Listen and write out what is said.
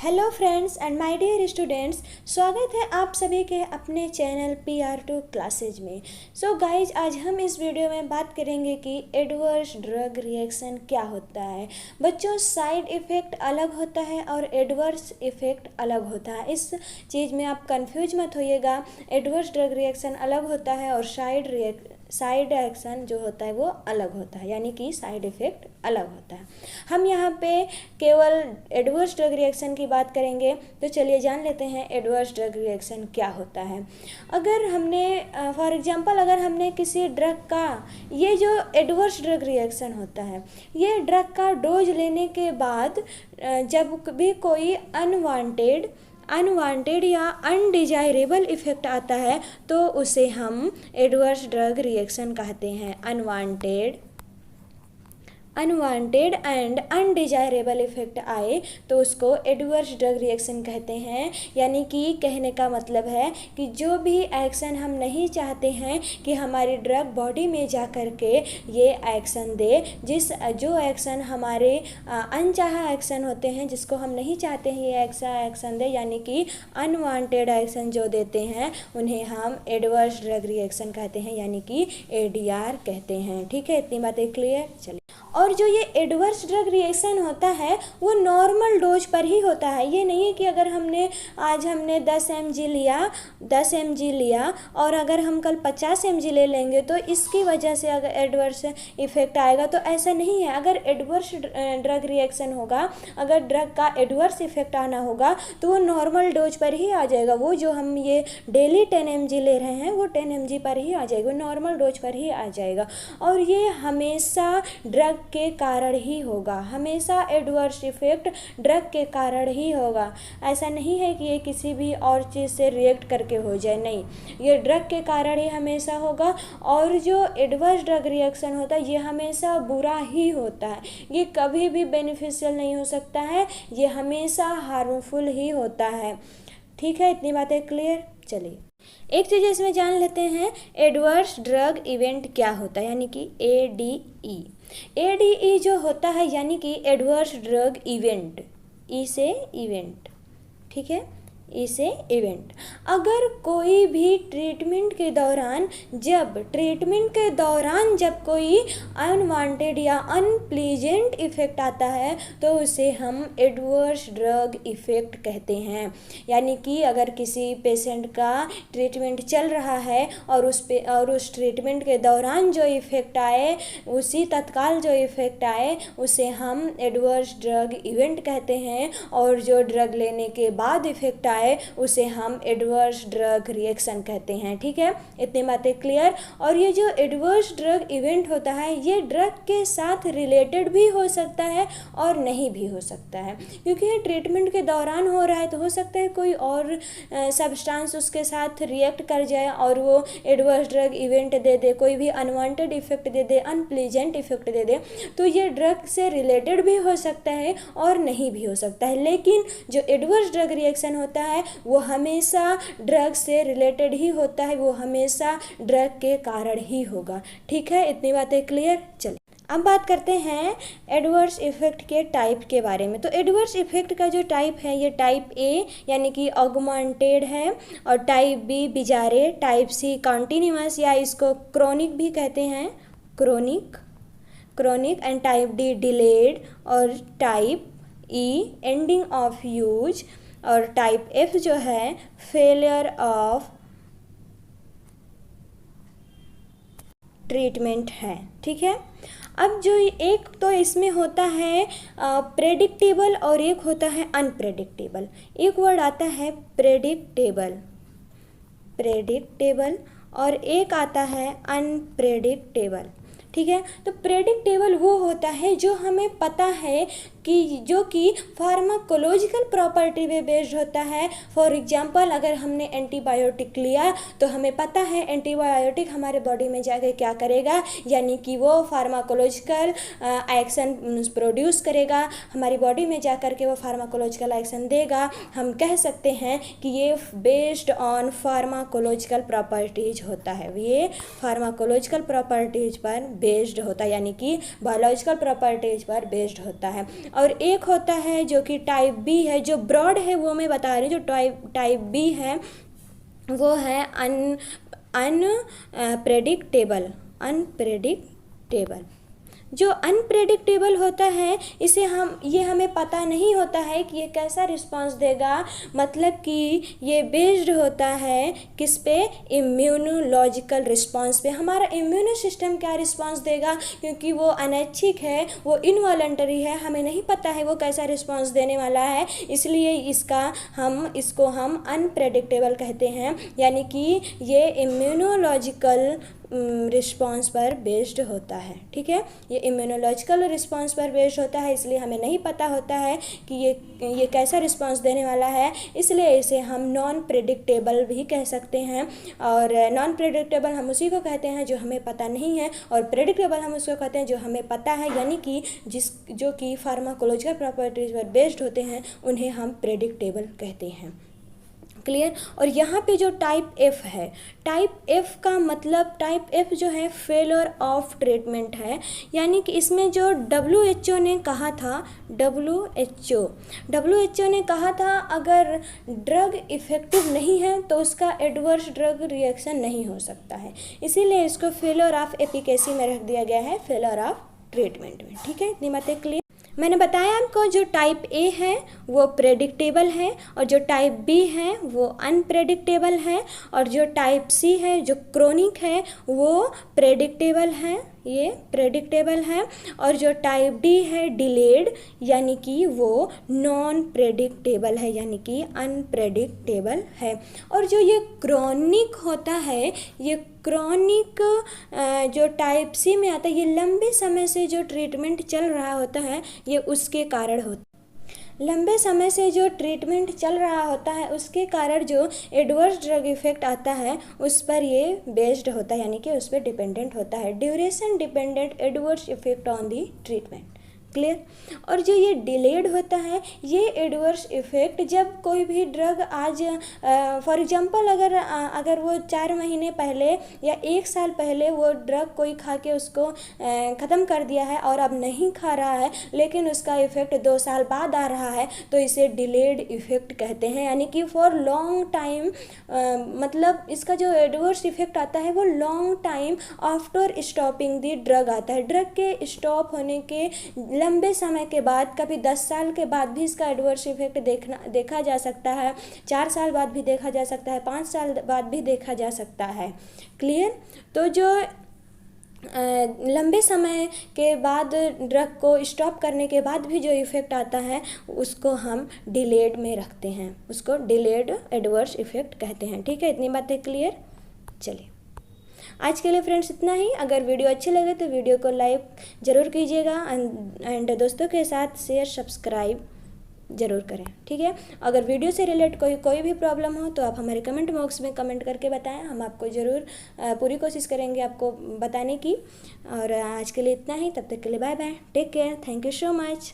Hello friends and my dear students, स्वागत है आप सभी के अपने चैनल PR2 क्लासेज में। सो गाइज, आज हम इस वीडियो में बात करेंगे कि एडवर्स ड्रग रिएक्शन क्या होता है। बच्चों, साइड इफ़ेक्ट अलग होता है और एडवर्स इफ़ेक्ट अलग होता है। इस चीज़ में आप कंफ्यूज मत होइएगा। एडवर्स ड्रग रिएक्शन अलग होता है और साइड एक्शन जो होता है वो अलग होता है, यानी कि साइड इफ़ेक्ट अलग होता है। हम यहाँ पे केवल एडवर्स ड्रग रिएक्शन की बात करेंगे, तो चलिए जान लेते हैं एडवर्स ड्रग रिएक्शन क्या होता है। अगर हमने फॉर एग्जांपल अगर हमने किसी ड्रग का, ये जो एडवर्स ड्रग रिएक्शन होता है, ये ड्रग का डोज लेने के बाद जब भी कोई अनवांटेड या अनडिजायरेबल इफ़ेक्ट आता है तो उसे हम एडवर्स ड्रग रिएक्शन कहते हैं। अनवांटेड एंड अनडिजायरेबल इफ़ेक्ट आए तो उसको एडवर्स ड्रग रिएक्शन कहते हैं। यानी कि कहने का मतलब है कि जो भी एक्शन हम नहीं चाहते हैं कि हमारी ड्रग बॉडी में जा कर के ये एक्शन दे, जो एक्शन हमारे अनचाहा एक्शन होते हैं, जिसको हम नहीं चाहते हैं ये एक्शन दे, यानी कि अनवांटेड एक्शन जो देते हैं, उन्हें हम एडवर्स ड्रग रिएक्शन कहते हैं, यानी कि ADR कहते हैं। ठीक है, इतनी बातें क्लियर। चलिए, और जो ये एडवर्स ड्रग रिएक्शन होता है वो नॉर्मल डोज पर ही होता है। ये नहीं है कि अगर आज हमने 10 mg लिया और अगर हम कल 50 mg ले लेंगे तो इसकी वजह से अगर एडवर्स इफ़ेक्ट आएगा, तो ऐसा नहीं है। अगर एडवर्स ड्रग रिएक्शन होगा, अगर ड्रग का एडवर्स इफ़ेक्ट आना होगा तो वो नॉर्मल डोज पर ही आ जाएगा। वो जो हम ये डेली 10 mg ले रहे हैं वो 10 mg पर ही आ जाएगा, नॉर्मल डोज पर ही आ जाएगा। और ये हमेशा ड्रग के कारण ही होगा, हमेशा एडवर्स इफ़ेक्ट ड्रग के कारण ही होगा। ऐसा नहीं है कि ये किसी भी और चीज़ से रिएक्ट करके हो जाए, नहीं, ये ड्रग के कारण ही हमेशा होगा। और जो एडवर्स ड्रग रिएक्शन होता है ये हमेशा बुरा ही होता है, ये कभी भी बेनिफिशियल नहीं हो सकता है, ये हमेशा हार्मफुल ही होता है। ठीक है, इतनी बातें क्लियर। चलिए, एक चीज़ इसमें जान लेते हैं, एडवर्स ड्रग इवेंट क्या होता है, यानी कि ADE जो होता है, यानी कि एडवर्स ड्रग इवेंट, ई से इवेंट, ठीक है, इसे इवेंट। अगर कोई भी ट्रीटमेंट के दौरान जब कोई अनवांटेड या अनप्लीजेंट इफ़ेक्ट आता है तो उसे हम एडवर्स ड्रग इफ़ेक्ट कहते हैं। यानी कि अगर किसी पेशेंट का ट्रीटमेंट चल रहा है और उस ट्रीटमेंट के दौरान जो इफ़ेक्ट आए, उसी तत्काल जो इफ़ेक्ट आए, उसे हम एडवर्स ड्रग इवेंट कहते हैं। और जो ड्रग लेने के बाद इफ़ेक्ट आए उसे हम एडवर्स ड्रग रिएक्शन कहते हैं। ठीक है, इतनी बातें क्लियर। और ये जो एडवर्स ड्रग इवेंट होता है ये ड्रग के साथ रिलेटेड भी हो सकता है और नहीं भी हो सकता है, क्योंकि ये ट्रीटमेंट के दौरान हो रहा है, तो हो सकता है कोई और सब्सटेंस उसके साथ रिएक्ट कर जाए और वो एडवर्स ड्रग इवेंट दे दे, कोई भी अनवांटेड इफेक्ट दे दे, अनप्लीजेंट इफेक्ट दे दे। तो ये ड्रग से रिलेटेड भी हो सकता है और नहीं भी हो सकता है। लेकिन जो एडवर्स ड्रग रिएक्शन होता है वो हमेशा ड्रग से रिलेटेड ही होता है, वो हमेशा ड्रग के कारण ही होगा। ठीक है, इतनी बातें क्लियर। चलिए, अब बात करते हैं एडवर्स इफ़ेक्ट के टाइप के बारे में। तो एडवर्स इफ़ेक्ट का जो टाइप है, ये टाइप A यानी कि ऑगमेंटेड है, और type B bizarre, type C continuous या इसको क्रोनिक भी कहते हैं, chronic and type D delayed, और type E ending of use, और टाइप F जो है फेलियर ऑफ ट्रीटमेंट है। ठीक है, अब जो एक तो इसमें होता है प्रेडिक्टेबल और एक होता है अनप्रेडिक्टेबल। एक वर्ड आता है प्रेडिक्टेबल और एक आता है अनप्रेडिक्टेबल। ठीक है, तो प्रेडिक्टेबल वो होता है जो हमें पता है कि जो कि फार्माकोलॉजिकल प्रॉपर्टी पे बेस्ड होता है। फॉर एग्जांपल, अगर हमने एंटीबायोटिक लिया तो हमें पता है एंटीबायोटिक हमारे बॉडी में जाके क्या करेगा, यानी कि वो फार्माकोलॉजिकल एक्शन प्रोड्यूस करेगा, हमारी बॉडी में जा कर के वो फार्माकोलॉजिकल एक्शन देगा। हम कह सकते हैं कि ये बेस्ड ऑन फार्माकोलॉजिकल प्रॉपर्टीज होता है, ये फार्माकोलॉजिकल प्रॉपर्टीज पर बेस्ड होता है, यानी कि बायोलॉजिकल प्रॉपर्टीज पर बेस्ड होता है। और एक होता है जो कि टाइप बी है, जो ब्रॉड है वो मैं बता रही हूँ। जो टाइप बी है वो है अनप्रेडिक्टेबल। जो अनप्रेडिक्टेबल होता है इसे ये हमें पता नहीं होता है कि ये कैसा रिस्पांस देगा, मतलब कि ये बेस्ड होता है किस पे, इम्यूनोलॉजिकल रिस्पांस पे। हमारा इम्यूनो सिस्टम क्या रिस्पांस देगा, क्योंकि वो अनैच्छिक है, वो इनवॉलंटरी है, हमें नहीं पता है वो कैसा रिस्पांस देने वाला है, इसलिए इसको हम अनप्रेडिक्टेबल कहते हैं, यानी कि ये इम्यूनोलॉजिकल रिस्पांस पर बेस्ड होता है। ठीक है, ये इम्यूनोलॉजिकल रिस्पांस पर बेस्ड होता है, इसलिए हमें नहीं पता होता है कि ये कैसा रिस्पांस देने वाला है, इसलिए इसे हम नॉन प्रेडिक्टेबल भी कह सकते हैं। और नॉन प्रेडिक्टेबल हम उसी को कहते हैं जो हमें पता नहीं है, और प्रेडिक्टेबल हम उसको कहते हैं जो हमें पता है, यानी कि जो कि फार्माकोलॉजिकल प्रॉपर्टीज पर बेस्ड होते हैं उन्हें हम प्रेडिक्टेबल कहते हैं। क्लियर। और यहाँ पे जो टाइप एफ है, टाइप एफ का मतलब, टाइप एफ जो है फेलर ऑफ ट्रीटमेंट है, यानी कि इसमें जो WHO ने कहा था, WHO ने कहा था अगर ड्रग इफ़ेक्टिव नहीं है तो उसका एडवर्स ड्रग रिएक्शन नहीं हो सकता है, इसीलिए इसको फेलर ऑफ एफिकेसी में रख दिया गया है, फेलर ऑफ ट्रीटमेंट में। ठीक है, इतनी बातें क्लियर। मैंने बताया आपको जो टाइप ए है वो प्रेडिक्टेबल है, और जो टाइप बी है वो अनप्रेडिक्टेबल है, और जो टाइप सी है जो क्रोनिक है वो प्रेडिक्टेबल है, ये प्रेडिक्टेबल है, और जो टाइप डी है डिलेड, यानी कि वो नॉन प्रेडिक्टेबल है, यानी कि अनप्रेडिक्टेबल है। और जो ये क्रोनिक होता है, ये क्रोनिक जो टाइप सी में आता है, ये लंबे समय से जो ट्रीटमेंट चल रहा होता है ये उसके कारण होता है। लंबे समय से जो ट्रीटमेंट चल रहा होता है उसके कारण जो एडवर्स ड्रग इफेक्ट आता है उस पर ये बेस्ड होता है, यानी कि उस पर डिपेंडेंट होता है। Duration dependent adverse effect on the treatment. Clear. और जो ये डिलेड होता है, ये एडवर्स इफेक्ट जब कोई भी ड्रग आज फॉर एग्जांपल अगर वो 4 महीने पहले या 1 साल पहले वो ड्रग कोई खा के उसको ख़त्म कर दिया है और अब नहीं खा रहा है, लेकिन उसका इफेक्ट 2 साल बाद आ रहा है, तो इसे डिलेड इफेक्ट कहते हैं, यानी कि फॉर लॉन्ग टाइम, मतलब इसका जो एडवर्स इफेक्ट आता है वो long time after stopping the drug आता है। ड्रग के स्टॉप होने के लंबे समय के बाद, कभी 10 साल के बाद भी इसका एडवर्स इफेक्ट देखा जा सकता है, 4 साल बाद भी देखा जा सकता है, 5 साल बाद भी देखा जा सकता है। क्लियर। तो जो लंबे समय के बाद ड्रग को स्टॉप करने के बाद भी जो इफ़ेक्ट आता है उसको हम डिलेड में रखते हैं, उसको डिलेड एडवर्स इफ़ेक्ट कहते हैं। ठीक है, इतनी बातें क्लियर। चलिए आज के लिए फ्रेंड्स इतना ही। अगर वीडियो अच्छी लगे तो वीडियो को लाइक ज़रूर कीजिएगा एंड दोस्तों के साथ शेयर सब्सक्राइब ज़रूर करें। ठीक है, अगर वीडियो से रिलेट कोई भी प्रॉब्लम हो तो आप हमारे कमेंट बॉक्स में कमेंट करके बताएं, हम आपको ज़रूर पूरी कोशिश करेंगे आपको बताने की। और आज के लिए इतना ही, तब तक के लिए bye bye, take care, thank you so much.